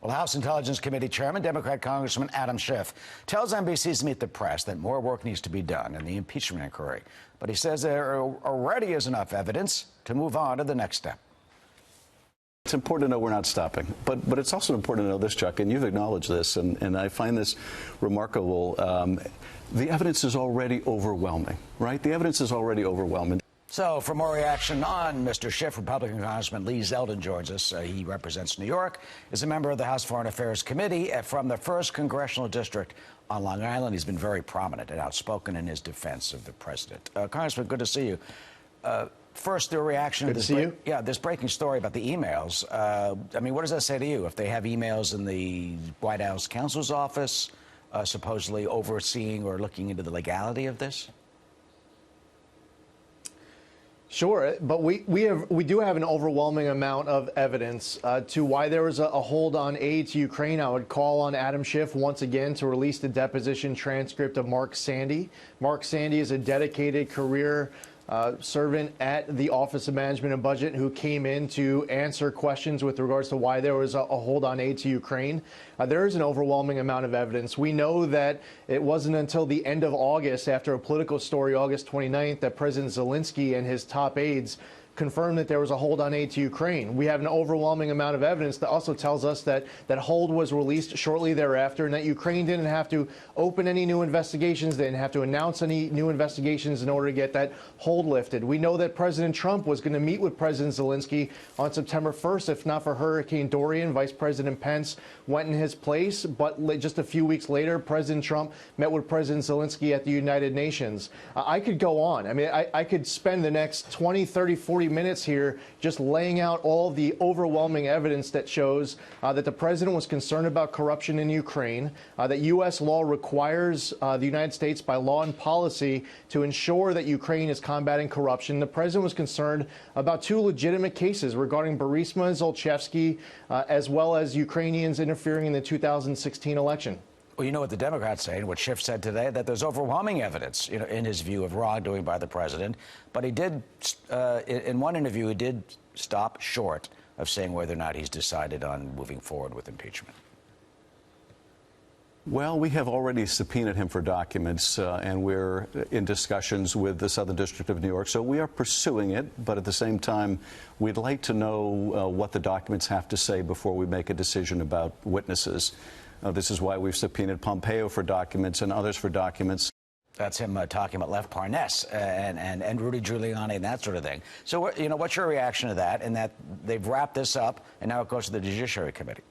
Well, House Intelligence Committee Chairman, Democrat Congressman Adam Schiff, tells NBC's Meet the Press that more work needs to be done in the impeachment inquiry. But he says there already is enough evidence to move on to the next step. It's important to know we're not stopping, but it's also important to know this, Chuck, and you've acknowledged this, and I find this remarkable. The evidence is already overwhelming, right? The evidence is already overwhelming. So for more reaction on Mr. Schiff, Republican Congressman Lee Zeldin joins us. He represents New York, is a member of the House Foreign Affairs Committee from the 1st Congressional District on Long Island. He's been very prominent and outspoken in his defense of the president. Congressman, good to see you. First, the reaction to this breaking story about the emails. I mean, what does that say to you? If they have emails in the White House counsel's office supposedly overseeing or looking into the legality of this? Sure, but we do have an overwhelming amount of evidence to why there was a hold on aid to Ukraine. I would call on Adam Schiff once again to release the deposition transcript of Mark Sandy. Mark Sandy is a dedicated career servant at the Office of Management and Budget who came in to answer questions with regards to why there was a hold on aid to Ukraine. There is an overwhelming amount of evidence. We know that it wasn't until the end of August, after a political story, August 29th, that President Zelensky and his top aides confirmed that there was a hold on aid to Ukraine. We have an overwhelming amount of evidence that also tells us that that hold was released shortly thereafter and that Ukraine didn't have to open any new investigations, they didn't have to announce any new investigations in order to get that hold lifted. We know that President Trump was going to meet with President Zelensky on September 1st. If not for Hurricane Dorian, Vice President Pence went in his place, but just a few weeks later, President Trump met with President Zelensky at the United Nations. I could go on. I mean, I could spend the next 20, 30, 40 minutes here just laying out all the overwhelming evidence that shows that the president was concerned about corruption in Ukraine, that U.S. law requires the United States by law and policy to ensure that Ukraine is combating corruption. The president was concerned about 2 legitimate cases regarding Burisma and Zlochevsky, as well as Ukrainians interfering in the 2016 election. Well, you know what the Democrats say, and what Schiff said today, that there's overwhelming evidence, in his view, of wrongdoing by the president. But he did, in one interview, he did stop short of saying whether or not he's decided on moving forward with impeachment. Well, we have already subpoenaed him for documents, and we're in discussions with the Southern District of New York. So we are pursuing it, but at the same time, we'd like to know what the documents have to say before we make a decision about witnesses. This is why we've subpoenaed Pompeo for documents and others for documents. That's him talking about Lev Parnas and Rudy Giuliani and that sort of thing. So, what's your reaction to that, and that they've wrapped this up, and now it goes to the Judiciary Committee?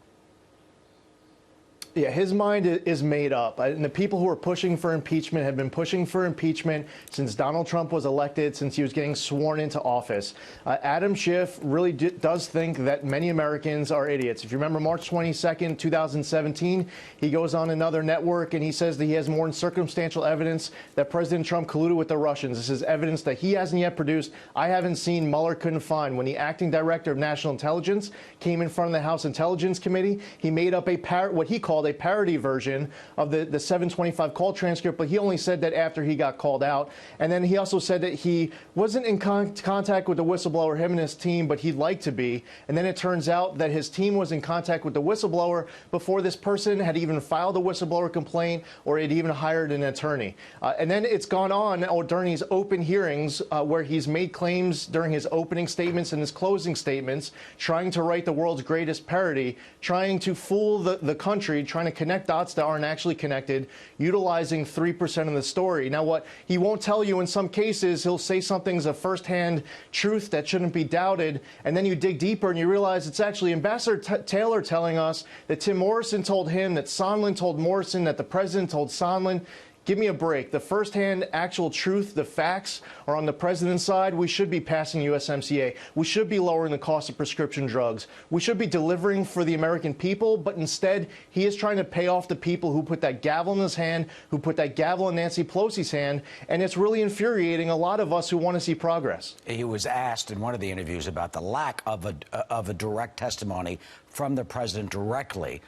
Yeah, his mind is made up. And the people who are pushing for impeachment have been pushing for impeachment since Donald Trump was elected, since he was getting sworn into office. Adam Schiff really does think that many Americans are idiots. If you remember March 22nd, 2017, he goes on another network and he says that he has more than circumstantial evidence that President Trump colluded with the Russians. This is evidence that he hasn't yet produced. I haven't seen, Mueller couldn't find. When the acting director of national intelligence came in front of the House Intelligence Committee, he made up what he called a parody version of the 725 call transcript, but he only said that after he got called out. And then he also said that he wasn't in contact with the whistleblower, him and his team, but he'd like to be. And then it turns out that his team was in contact with the whistleblower before this person had even filed a whistleblower complaint or had even hired an attorney. And then it's gone on during these open hearings where he's made claims during his opening statements and his closing statements, trying to write the world's greatest parody, trying to fool the country, trying to connect dots that aren't actually connected, utilizing 3% of the story. Now, what he won't tell you in some cases, he'll say something's a firsthand truth that shouldn't be doubted, and then you dig deeper and you realize it's actually Ambassador Taylor telling us that Tim Morrison told him, that Sondland told Morrison, that the president told Sondland. Give me a break. The firsthand actual truth, the facts are on the president's side. We should be passing USMCA. We should be lowering the cost of prescription drugs. We should be delivering for the American people, but instead he is trying to pay off the people who put that gavel in his hand, who put that gavel in Nancy Pelosi's hand, and it's really infuriating a lot of us who want to see progress. He was asked in one of the interviews about the lack of a direct testimony from the president directly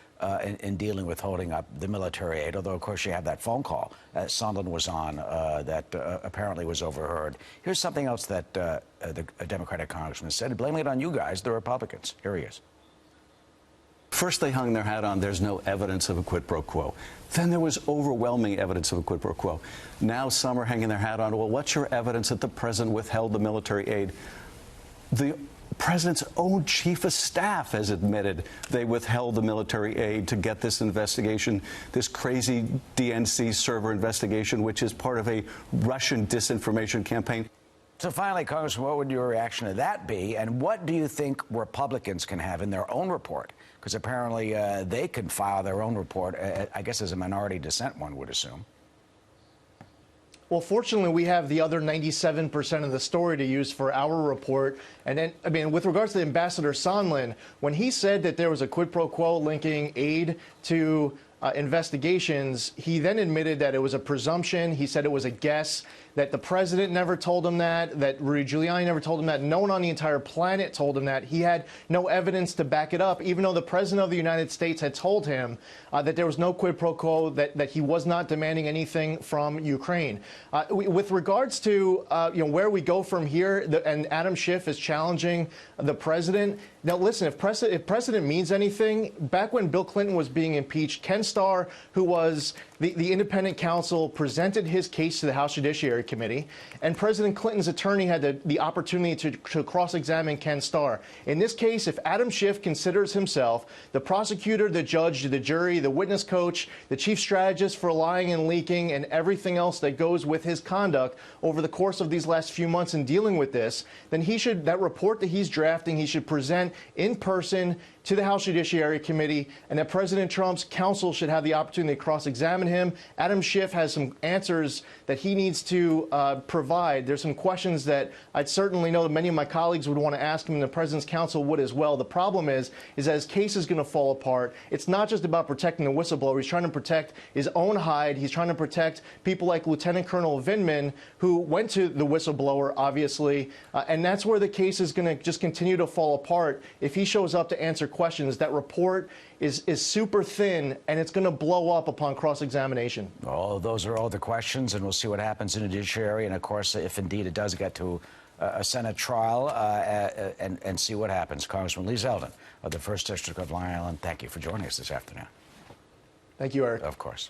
in dealing with holding up the military aid, although, of course, you have that phone call Sondland was on that apparently was overheard. Here's something else that a Democratic congressman said, blaming it on you guys, the Republicans. Here he is. First, they hung their hat on there's no evidence of a quid pro quo. Then there was overwhelming evidence of a quid pro quo. Now some are hanging their hat on, well, what's your evidence that the president withheld the military aid? The president's own chief of staff has admitted they withheld the military aid to get this investigation, this crazy DNC server investigation, which is part of a Russian disinformation campaign. So finally, Congressman, what would your reaction to that be? And what do you think Republicans can have in their own report? Because apparently they can file their own report, I guess as a minority dissent, one would assume. Well, fortunately, we have the other 97% of the story to use for our report. And then, I mean, with regards to Ambassador Sondland, when he said that there was a quid pro quo linking aid to investigations, he then admitted that it was a presumption. He said it was a guess, that the president never told him that Rudy Giuliani never told him that. No one on the entire planet told him that. He had no evidence to back it up, even though the president of the United States had told him that there was no quid pro quo, that he was not demanding anything from Ukraine. With regards to where we go from here, and Adam Schiff is challenging the president. Now, listen, if precedent means anything, back when Bill Clinton was being impeached, Ken Starr, who was the independent counsel, presented his case to the House Judiciary Committee, and President Clinton's attorney had the opportunity to cross-examine Ken Starr. In this case, if Adam Schiff considers himself the prosecutor, the judge, the jury, the witness coach, the chief strategist for lying and leaking, and everything else that goes with his conduct over the course of these last few months in dealing with this, then that report that he's drafting, he should present in person to the House Judiciary Committee, and that President Trump's counsel should have the opportunity to cross-examine him. Adam Schiff has some answers that he needs to provide. There's some questions that I'd certainly know that many of my colleagues would want to ask him, and the President's counsel would as well. The problem is that his case is going to fall apart. It's not just about protecting the whistleblower. He's trying to protect his own hide. He's trying to protect people like Lieutenant Colonel Vindman, who went to the whistleblower, obviously, and that's where the case is going to just continue to fall apart if he shows up to answer questions. That report is super thin, and it's going to blow up upon cross-examination. Oh, those are all the questions, and we'll see what happens in the judiciary. And, of course, if indeed it does get to a Senate trial, and see what happens. Congressman Lee Zeldin of the 1st District of Long Island, thank you for joining us this afternoon. Thank you, Eric. Of course.